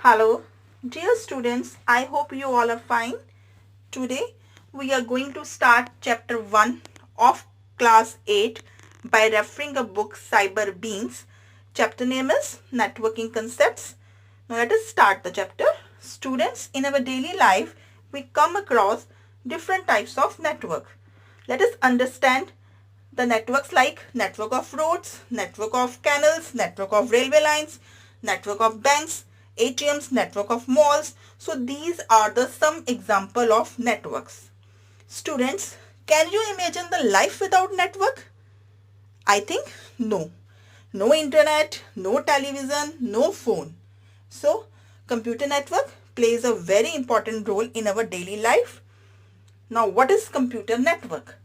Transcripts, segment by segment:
Hello, dear students, I hope you all are fine. Today we are going to start chapter 1 of class 8 by referring a book Cyber Beans. Chapter name is Networking Concepts. Now let us start the chapter. Students, in our daily life we come across different types of network. Let us understand the networks like network of roads, network of canals, network of railway lines, network of banks, ATMs, network of malls. So these are the some example of networks. Students, can you imagine the life without network? I think no. No internet, no television, no phone. So computer network plays a very important role in our daily life. Now what is computer network?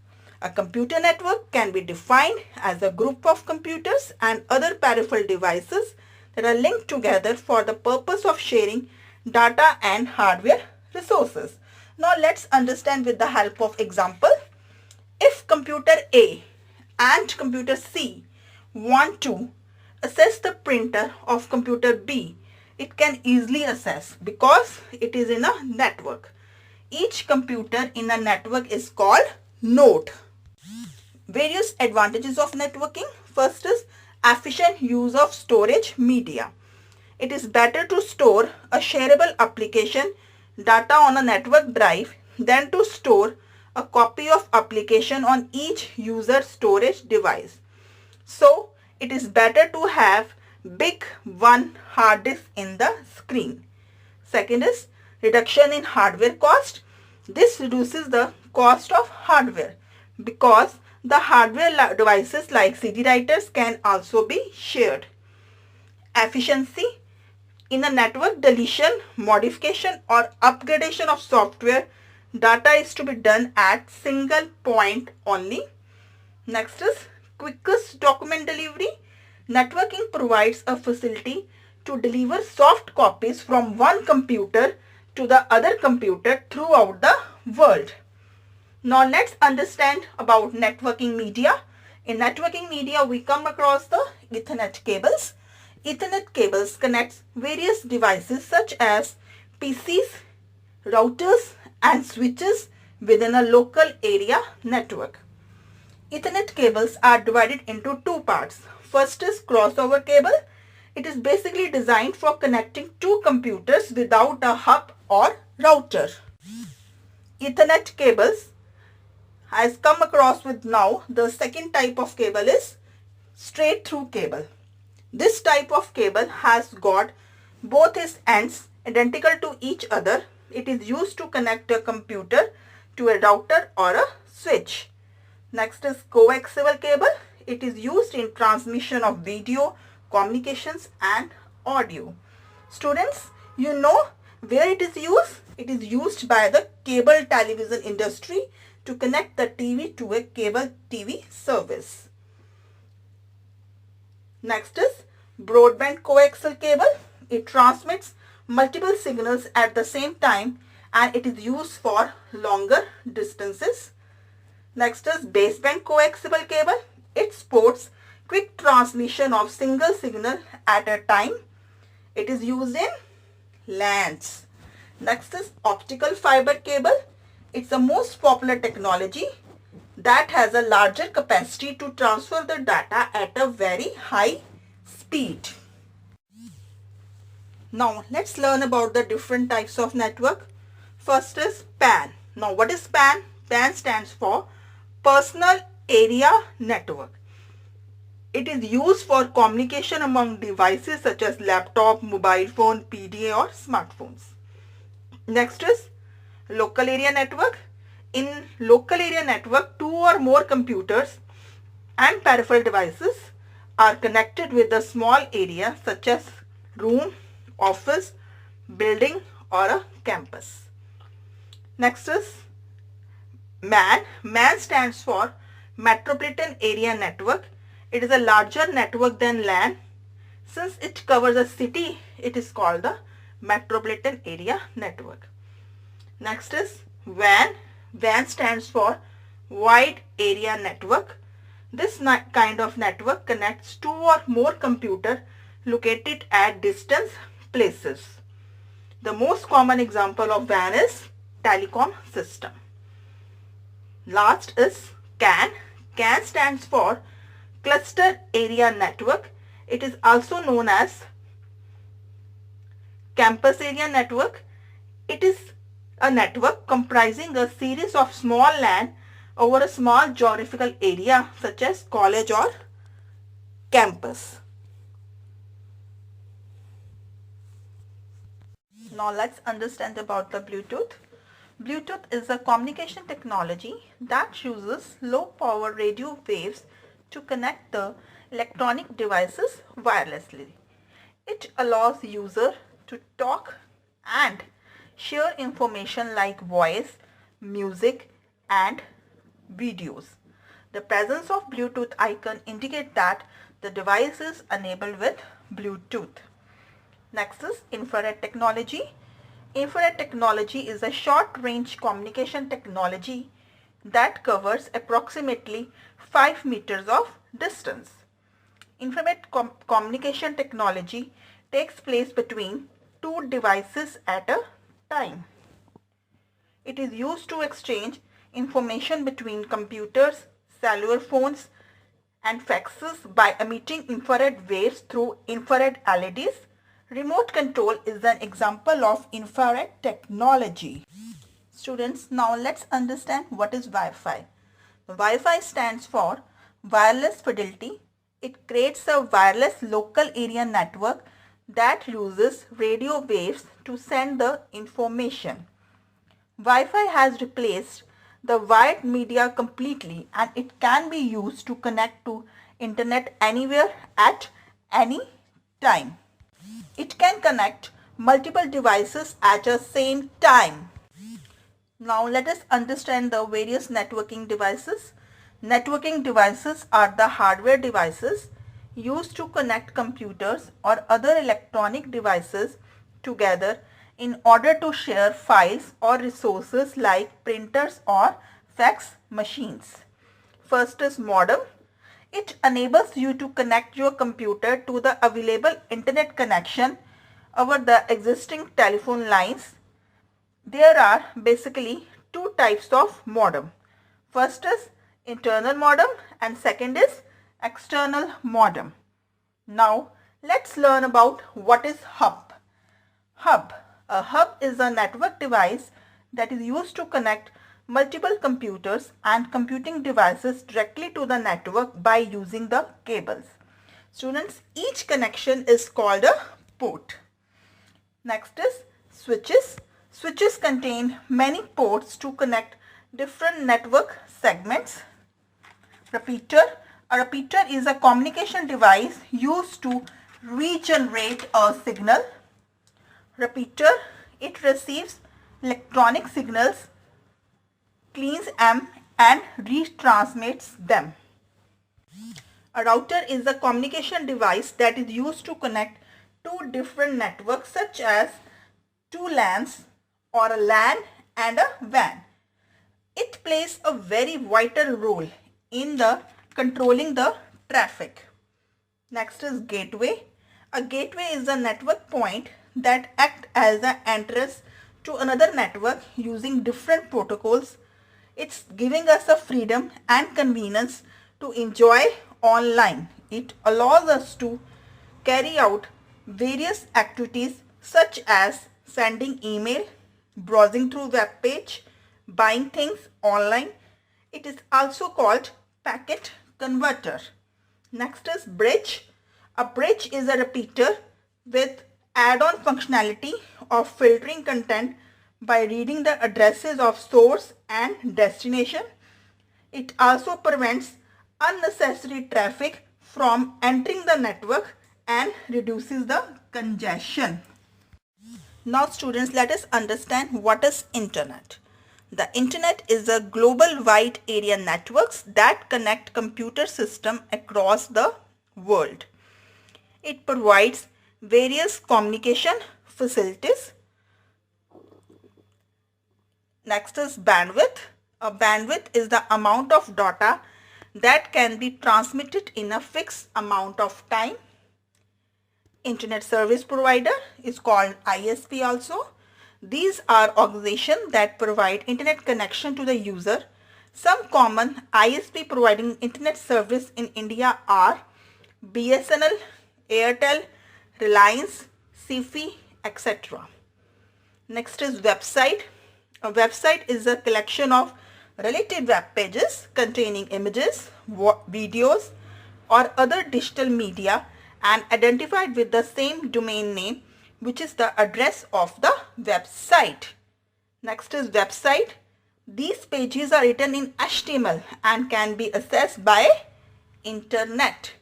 A computer network can be defined as a group of computers and other peripheral devices that are linked together for the purpose of sharing data and hardware resources. Now let's understand with the help of example. If computer A and computer C want to access the printer of computer B, it can easily access because it is in a network. Each computer in a network is called node. Various advantages of networking. First is efficient use of storage media. It is better to store a shareable application data on a network drive than to store a copy of application on each user storage device. So it is better to have big one hard disk in the screen. Second is reduction in hardware cost. This reduces the cost of hardware because the hardware devices like CD writers can also be shared. Efficiency. In a network deletion, modification or upgradation of software, data is to be done at single point only. Next is quickest document delivery. Networking provides a facility to deliver soft copies from one computer to the other computer throughout the world. Now let's understand about networking media. In networking media, we come across the Ethernet cables. Ethernet cables connects various devices such as PCs, routers and switches within a local area network. Ethernet cables are divided into two parts. First is crossover cable. It is basically designed for connecting two computers without a hub or router. Ethernet cables has come across with now the second type of cable is straight through cable. This type of cable has got both its ends identical to each other. It is used to connect a computer to a router or a switch. Next is coaxial cable. It is used in transmission of video, communications and audio. Students, you know where it is used? It is used by the cable television industry to connect the TV to a cable TV service. Next is broadband coaxial cable. It transmits multiple signals at the same time and it is used for longer distances. Next is baseband coaxial cable. It supports quick transmission of single signal at a time. It is used in LANs. Next is optical fiber cable. It's the most popular technology that has a larger capacity to transfer the data at a very high speed. Now let's learn about the different types of network. First is PAN. Now what is PAN? PAN stands for Personal Area Network. It is used for communication among devices such as laptop, mobile phone, PDA or smartphones. Next is local area network. In local area network, two or more computers and peripheral devices are connected with a small area such as room, office, building or a campus. Next is MAN. MAN stands for Metropolitan Area Network. It is a larger network than LAN. Since it covers a city, it is called the Metropolitan Area Network. Next is WAN. WAN stands for Wide Area Network. This kind of network connects two or more computers located at distant places. The most common example of WAN is telecom system. Last is CAN. CAN stands for Cluster Area Network. It is also known as Campus Area Network. It is a network comprising a series of small LAN over a small geographical area such as college or campus. Now let's understand about the Bluetooth. Bluetooth is a communication technology that uses low power radio waves to connect the electronic devices wirelessly. It allows user to talk and share information like voice, music and videos. The presence of Bluetooth icon indicates that the device is enabled with Bluetooth. Next is infrared technology. Infrared technology is a short-range communication technology that covers approximately 5 meters of distance. Infrared communication technology takes place between two devices at a time. It is used to exchange information between computers, cellular phones, and faxes by emitting infrared waves through infrared LEDs. Remote control is an example of infrared technology. Students, now let's understand what is Wi-Fi. Wi-Fi stands for Wireless Fidelity. It creates a wireless local area network that uses radio waves to send the information. Wi-Fi has replaced the wired media completely, and it can be used to connect to internet anywhere at any time. It can connect multiple devices at the same time. Now let us understand the various networking devices. Networking devices are the hardware devices used to connect computers or other electronic devices together in order to share files or resources like printers or fax machines. First is modem. It enables you to connect your computer to the available internet connection over the existing telephone lines. There are basically two types of modem. First is internal modem and second is external modem. Now let's learn about what is hub. Hub. A hub is a network device that is used to connect multiple computers and computing devices directly to the network by using the cables. Students, each connection is called a port. Next is switches. Switches contain many ports to connect different network segments. Repeater. A repeater is a communication device used to regenerate a signal. Repeater, it receives electronic signals, cleans them and retransmits them. A router is a communication device that is used to connect two different networks such as two LANs or a LAN and a WAN. It plays a very vital role in the controlling the traffic. Next is gateway. A gateway is a network point that acts as an entrance to another network using different protocols. It's giving us a freedom and convenience to enjoy online. It allows us to carry out various activities such as sending email, browsing through web page, buying things online. It is also called packet converter. Next is bridge. A bridge is a repeater with add-on functionality of filtering content by reading the addresses of source and destination. It also prevents unnecessary traffic from entering the network and reduces the congestion. Now students, let us understand what is internet. The internet is a global wide area networks that connect computer systems across the world. It provides various communication facilities. Next is bandwidth. A bandwidth is the amount of data that can be transmitted in a fixed amount of time. Internet service provider is called ISP also. These are organizations that provide internet connection to the user. Some common ISP providing internet service in India are BSNL, Airtel, Reliance, CFI, etc. Next is website. A website is a collection of related web pages containing images, videos, or other digital media and identified with the same domain name, which is the address of the website. Next is website. These pages are written in HTML and can be accessed by internet.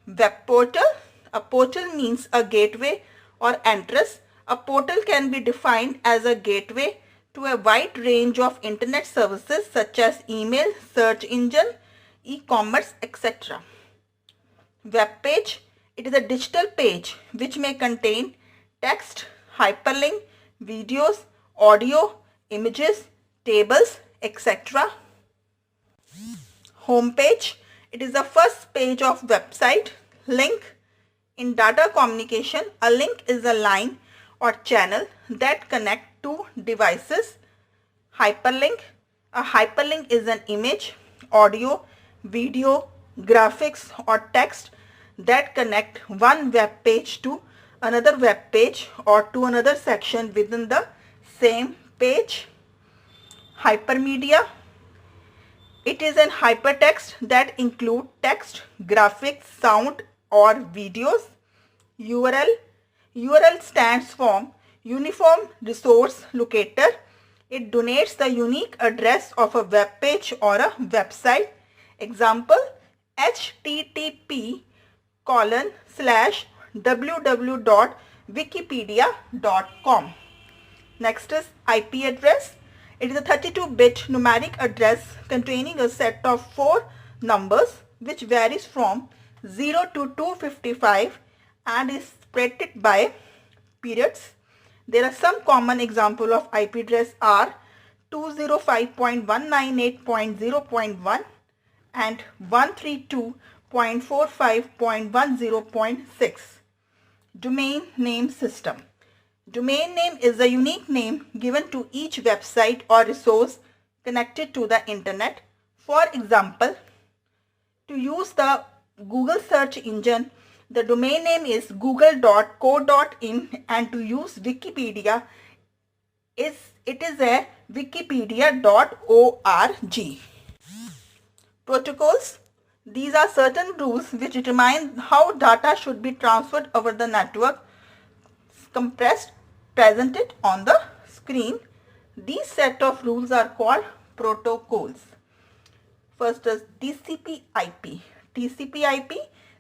Web portal. A portal means a gateway or entrance. A portal can be defined as a gateway to a wide range of internet services such as email, search engine, e-commerce, etc. Web page. It is a digital page which may contain text, hyperlink, videos, audio, images, tables, etc. Home page. It is the first page of website. Link. In data communication, a link is a line or channel that connect two devices. Hyperlink. A hyperlink is an image, audio, video, graphics or text that connect one web page to another web page or to another section within the same page. Hypermedia. It is an hypertext that include text, graphics, sound or videos. URL. URL stands for Uniform Resource Locator. It denotes the unique address of a web page or a website. Example, http://www.wikipedia.com. Next is IP address. It is a 32-bit numeric address containing a set of 4 numbers which varies from 0 to 255 and is separated by periods. There are some common examples of IP address are 205.198.0.1 and 132.45.10.6. Domain name system. Domain name is a unique name given to each website or resource connected to the internet. For example, to use the Google search engine, the domain name is google.co.in, and to use Wikipedia, it is a wikipedia.org. Protocols. These are certain rules which determine how data should be transferred over the network, compressed, presented on the screen. These set of rules are called protocols. First is TCP/IP. TCP/IP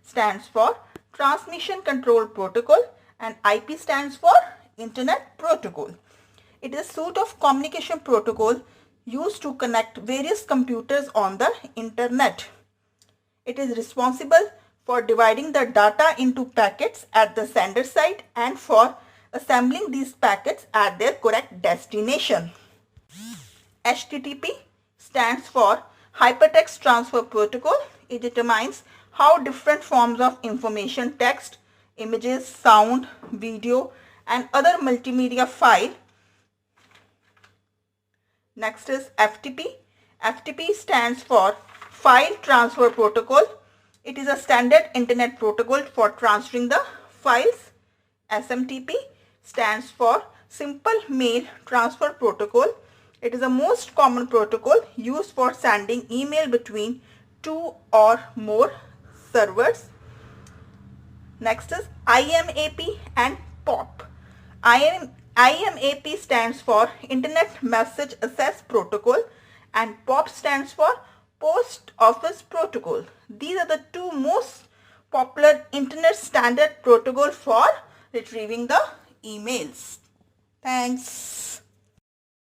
stands for Transmission Control Protocol and IP stands for Internet Protocol. It is a suite of communication protocol used to connect various computers on the internet. It is responsible for dividing the data into packets at the sender side and for assembling these packets at their correct destination. HTTP stands for Hypertext Transfer Protocol. It determines how different forms of information, text, images, sound, video, and other multimedia file. Next is FTP. FTP stands for File Transfer Protocol. It is a standard internet protocol for transferring the files. SMTP stands for Simple Mail Transfer Protocol. It is the most common protocol used for sending email between two or more servers. Next is IMAP and POP. IMAP stands for Internet Message Access Protocol and POP stands for Post Office Protocol. These are the two most popular internet standard protocol for retrieving the emails. Thanks.